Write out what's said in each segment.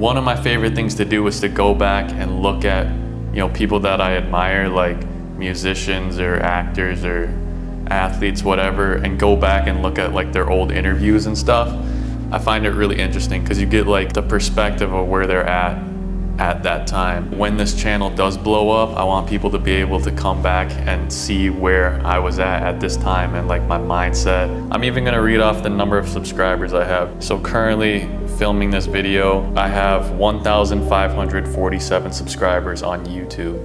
One of my favorite things to do is to go back and look at, you know, people that I admire, like musicians or actors or athletes, whatever, and go back and look at like their old interviews and stuff. I find it really interesting because you get like the perspective of where they're at that time. When this channel does blow up, I want people to be able to come back and see where I was at this time and like my mindset. I'm even gonna read off the number of subscribers I have. So currently filming this video, I have 1,547 subscribers on YouTube.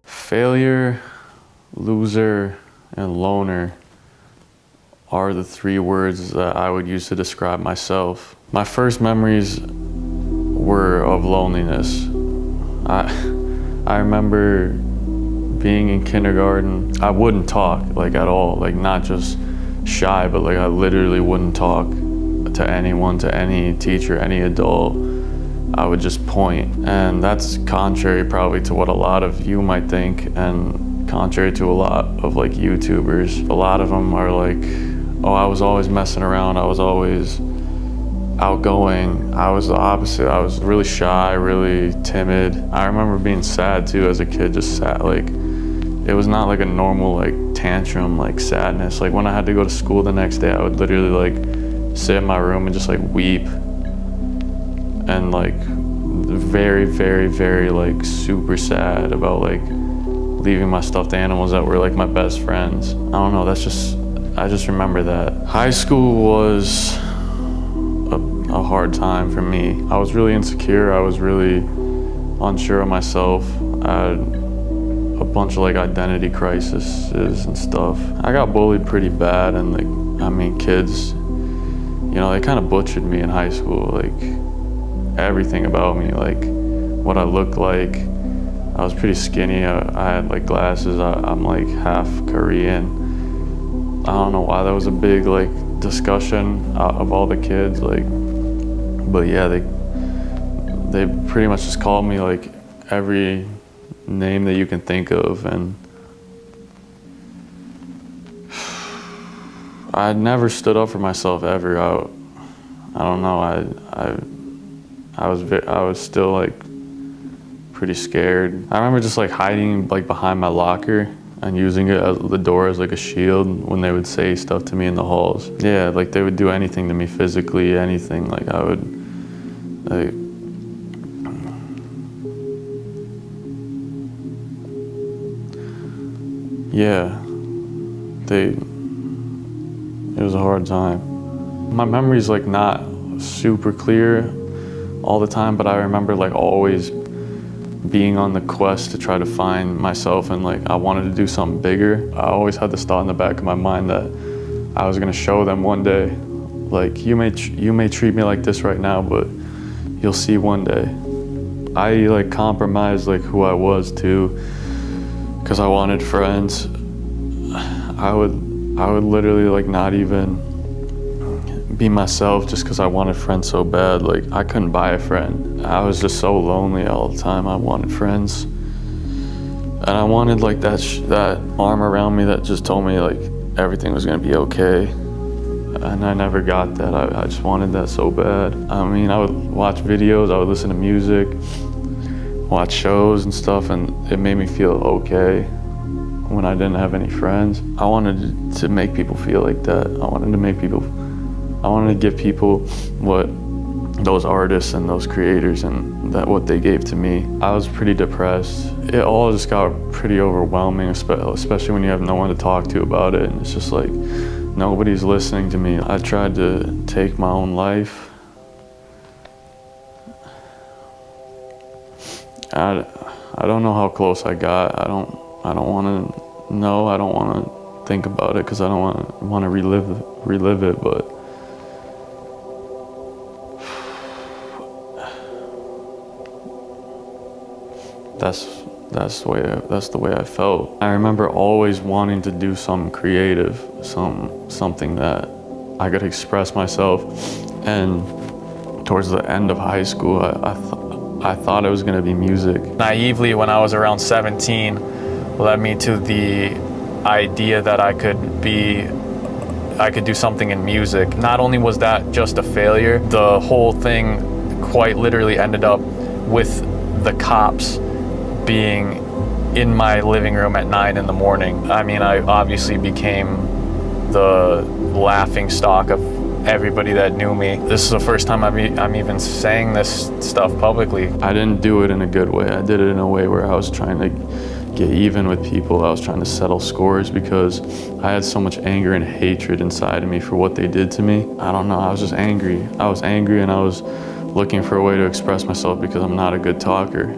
Failure, loser, and loner are the three words that I would use to describe myself. My first memories were of loneliness. I remember being in kindergarten. I wouldn't talk like at all, like not just shy, but like I literally wouldn't talk to anyone, to any teacher, any adult. I would just point. And that's contrary probably to what a lot of you might think, and contrary to a lot of like YouTubers. A lot of them are like, oh, I was always messing around, I was always outgoing. I was the opposite. I was really shy, really timid. I remember being sad too as a kid, just sad. Like, it was not like a normal like tantrum, like sadness. Like when I had to go to school the next day, I would literally like sit in my room and just like weep. And like very, very, very like super sad about like leaving my stuffed animals that were like my best friends. I don't know, I just remember that. High school was a hard time for me. I was really insecure. I was really unsure of myself. I had a bunch of like identity crises and stuff. I got bullied pretty bad, and like, I mean, kids, you know, they kind of butchered me in high school. Like everything about me, like what I looked like. I was pretty skinny. I had like glasses. I'm like half Korean. I don't know why that was a big like discussion of all the kids, like, but yeah, they pretty much just called me like every name that you can think of, and I never stood up for myself ever. I don't know. I was still like pretty scared. I remember just like hiding like behind my locker and using it as the door as like a shield when they would say stuff to me in the halls. Yeah, like they would do anything to me physically, anything. Like I would, like, yeah, it was a hard time. My memory's like not super clear all the time, but I remember like always being on the quest to try to find myself, and like I wanted to do something bigger. I always had this thought in the back of my mind that I was gonna show them one day, like you may treat me like this right now, but you'll see one day. I like compromised like who I was too, because I wanted friends. I would literally like not even be myself just because I wanted friends so bad. Like I couldn't buy a friend. I was just so lonely all the time. I wanted friends, and I wanted like that arm around me that just told me like everything was gonna be okay. And I never got that. I just wanted that so bad. I mean, I would watch videos, I would listen to music, watch shows and stuff, and it made me feel okay when I didn't have any friends. I wanted to make people feel like that. I wanted to give people what those artists and those creators and what they gave to me. I was pretty depressed. It all just got pretty overwhelming, especially when you have no one to talk to about it. And it's just like, nobody's listening to me. I tried to take my own life. I don't know how close I got. I don't want to know. I don't want to think about it because I don't want to relive it. But that's the way I felt. I remember always wanting to do something creative, something that I could express myself. And towards the end of high school, I thought it was going to be music. Naively, when I was around 17, led me to the idea that I could do something in music. Not only was that just a failure, the whole thing quite literally ended up with the cops being in my living room at 9 in the morning. I mean, I obviously became the laughing stock of everybody that knew me. This is the first time I'm even saying this stuff publicly. I didn't do it in a good way. I did it in a way where I was trying to get even with people. I was trying to settle scores because I had so much anger and hatred inside of me for what they did to me. I don't know, I was just angry. I was angry and I was looking for a way to express myself because I'm not a good talker.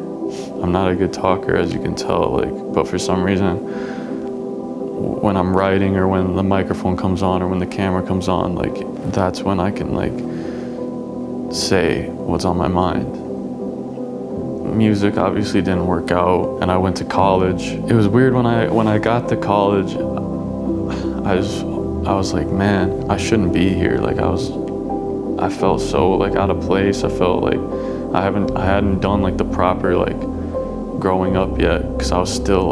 I'm not a good talker, as you can tell, but for some reason, when I'm writing or when the microphone comes on or when the camera comes on, that's when I can say what's on my mind. Music obviously didn't work out, and I went to college. It was weird when I got to college. I was like, man, I shouldn't be here. I felt so out of place. I felt like I hadn't done the proper growing up yet, because I was still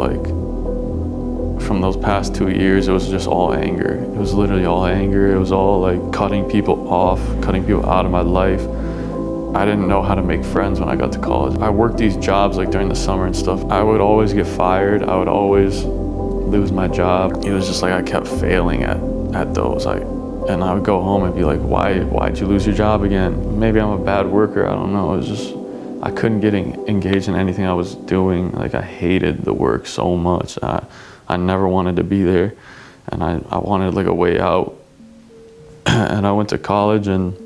from those past 2 years, it was just all anger. It was literally all anger. It was all cutting people off, cutting people out of my life. I didn't know how to make friends when I got to college. I worked these jobs during the summer and stuff. I would always get fired. I would always lose my job. It was just I kept failing at those. And I would go home and be like, why'd you lose your job again? Maybe I'm a bad worker, I don't know. It was just, I couldn't get engaged in anything I was doing. I hated the work so much. I never wanted to be there, and I wanted a way out. And I went to college and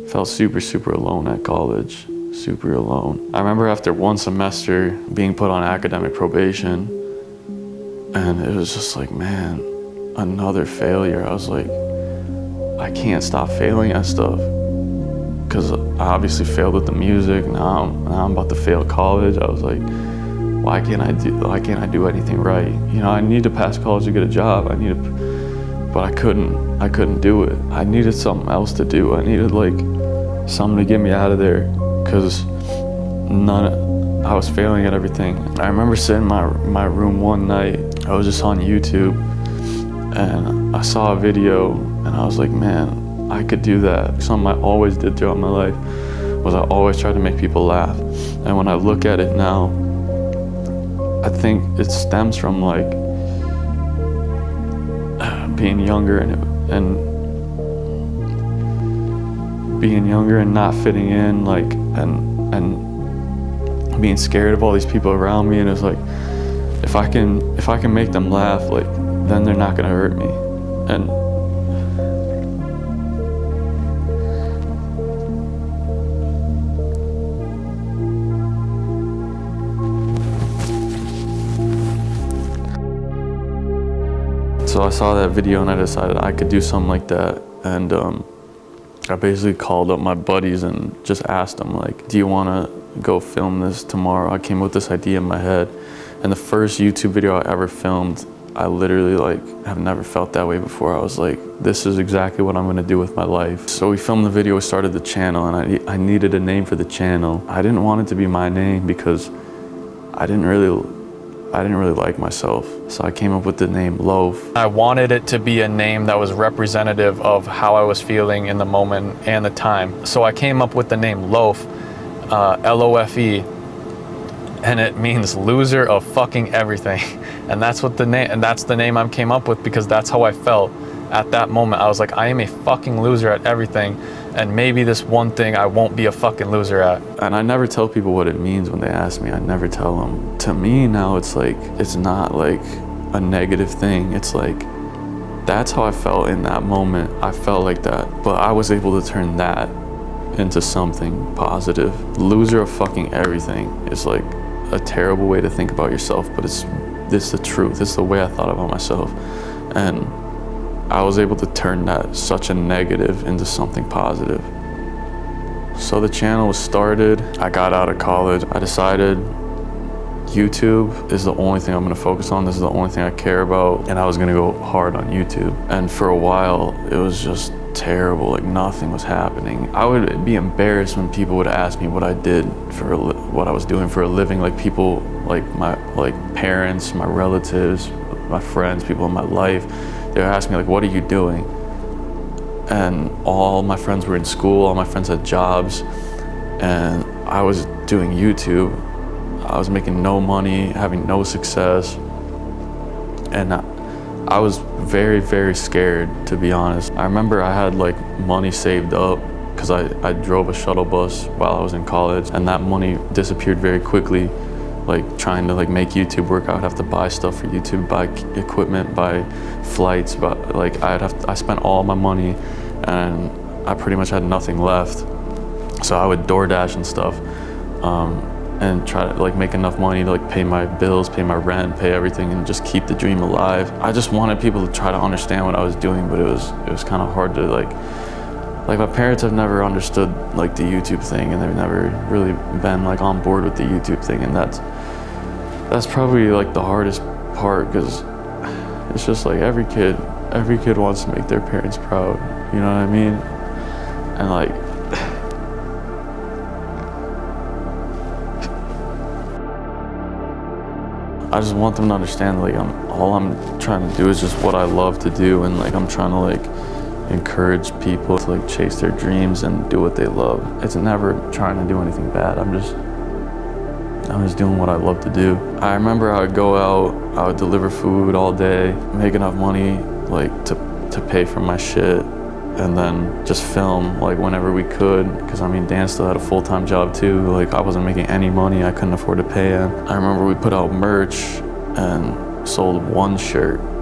felt super, super alone at college, super alone. I remember after one semester being put on academic probation, and it was just man, another failure. I was like, I can't stop failing at stuff, because I obviously failed at the music. Now I'm about to fail college. I was like, why can't I do anything right? I need to pass college to get a job. But I couldn't do it. I needed something else to do. I needed something to get me out of there, because I was failing at everything. I remember sitting in my room one night. I was just on YouTube, and I saw a video, and I was like, man, I could do that. Something I always did throughout my life was I always tried to make people laugh. And when I look at it now, I think it stems from being younger and being younger and not fitting in, and being scared of all these people around me. And it was if I can make them laugh, then they're not gonna hurt me. And so I saw that video and I decided I could do something like that. And I basically called up my buddies and just asked them, do you wanna go film this tomorrow? I came up with this idea in my head. And the first YouTube video I ever filmed, I literally have never felt that way before. I was like, this is exactly what I'm gonna do with my life. So we filmed the video, we started the channel, and I needed a name for the channel. I didn't want it to be my name because I didn't really like myself. So I came up with the name Loaf. I wanted it to be a name that was representative of how I was feeling in the moment and the time. So I came up with the name Loaf, L-O-F-E, and it means loser of fucking everything. And that's what the name I came up with, because that's how I felt at that moment. I was like, I am a fucking loser at everything, and maybe this one thing I won't be a fucking loser at. And I never tell people what it means when they ask me. I never tell them. To me now, it's it's not a negative thing. It's that's how I felt in that moment. I felt like that, but I was able to turn that into something positive. Loser of fucking everything is a terrible way to think about yourself, but it's the truth. It's the way I thought about myself. And I was able to turn that such a negative into something positive. So the channel was started. I got out of college. I decided YouTube is the only thing I'm gonna focus on. This is the only thing I care about. And I was gonna go hard on YouTube. And for a while, it was just terrible. Nothing was happening. I would be embarrassed when people would ask me what I did for what I was doing for a living. People, my parents, my relatives, my friends, people in my life, they would ask me what are you doing? and all my friends were in school, all my friends had jobs, and I was doing YouTube. I was making no money, having no success, and I was very, very scared, to be honest. I remember I had like money saved up because I drove a shuttle bus while I was in college, and that money disappeared very quickly. Like trying to like make YouTube work, I would have to buy stuff for YouTube, buy equipment, buy flights, but like I spent all my money and I pretty much had nothing left. So I would DoorDash and stuff and try to like make enough money to like pay my bills, pay my rent, pay everything, and just keep the dream alive. I just wanted people to try to understand what I was doing, but it was kind of hard to like my parents have never understood like the YouTube thing, and they've never really been like on board with the YouTube thing, and that's probably like the hardest part, because it's just like every kid wants to make their parents proud, you know what I mean? And like I just want them to understand like all I'm trying to do is just what I love to do, and like I'm trying to like encourage people to like chase their dreams and do what they love. It's never trying to do anything bad. I'm just doing what I love to do. I remember I would go out, I would deliver food all day, make enough money like to pay for my shit, and then just film like whenever we could, because I mean Dan still had a full-time job too. Like I wasn't making any money, I couldn't afford to pay him. I remember we put out merch and sold one shirt, and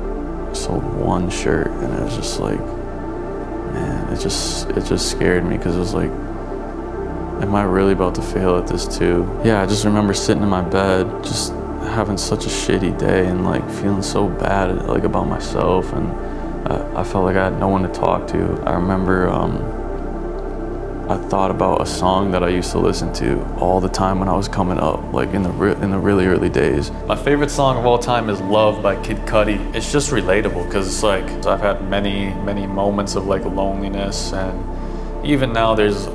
it was just like, man, it just scared me, because it was like, am I really about to fail at this too? Yeah, I just remember sitting in my bed, just having such a shitty day and like feeling so bad like about myself, and I felt like I had no one to talk to. I remember I thought about a song that I used to listen to all the time when I was coming up, like in the really early days. My favorite song of all time is Love by Kid Cudi. It's just relatable, because it's like I've had many moments of like loneliness, and even now there's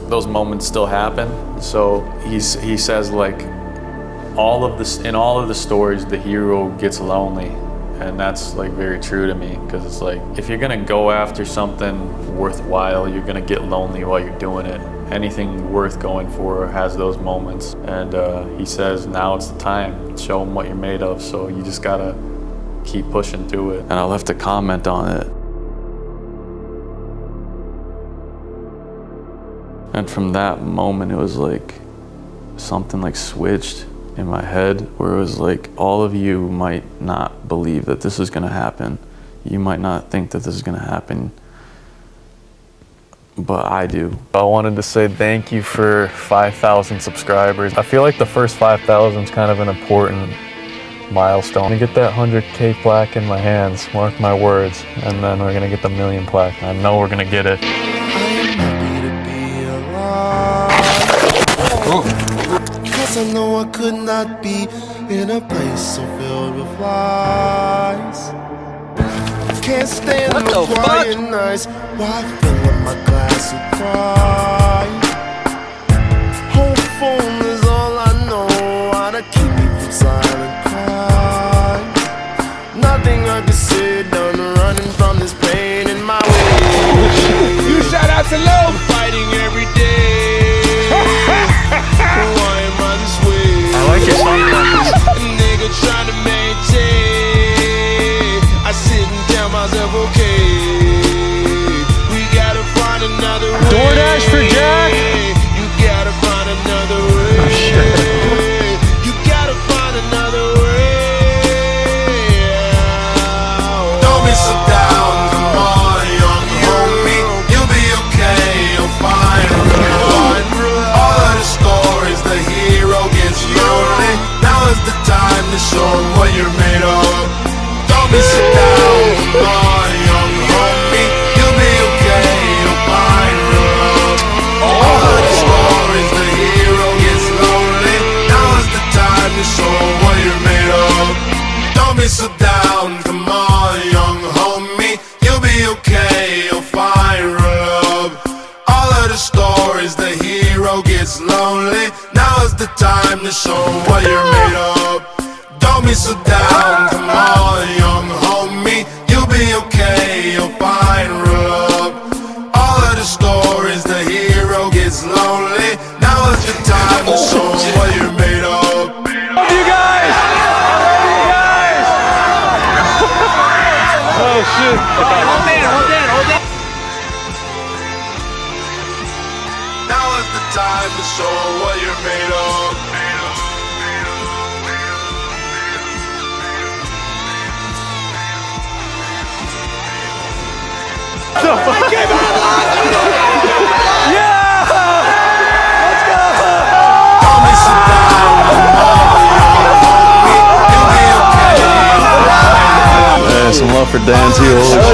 those moments still happen. So he says like in all of the stories the hero gets lonely. And that's like very true to me, because it's like if you're gonna go after something worthwhile, you're gonna get lonely while you're doing it. Anything worth going for has those moments. And he says now it's the time, show them what you're made of, so you just gotta keep pushing through it. And I left a comment on it. And from that moment, it was like something like switched in my head, where it was like, all of you might not believe that this is gonna happen. You might not think that this is gonna happen, but I do. I wanted to say thank you for 5,000 subscribers. I feel like the first 5,000 is kind of an important milestone. I'm gonna get that 100K plaque in my hands, mark my words, and then we're gonna get the 1,000,000 plaque. I know we're gonna get it. I know I could not be in a place so filled with lies. Can't stand the quiet nights while I fill up my glass of pride. Hopeful is all I know, how to keep me from silent cry. Nothing I can say done, running from this pain in my way. You shout out to Low, fighting every day. Why am I this way? I like your song. Nigga trying to maintain. I sit and tell myself, okay, we gotta find another way. DoorDash for Jack. You gotta find another way. Oh, shit. You gotta find another way. Don't be so down, come on, young homie. You'll be okay, you'll find all of the stories, the hero gets lonely. Now is the time to show what you're made of. Don't be so down, come on, young homie. You'll be okay, you'll find love. All of the stories, the hero gets lonely. Now is the time to show what you're made of. Don't be so down, come on, young homie. You'll be okay, you'll find love. All of the stories, the hero gets lonely. Now is the time to show what you're made of. Don't be so down, come on, young homie. You'll be okay, you'll find love. time to show what you're made of. Some love for Dan too.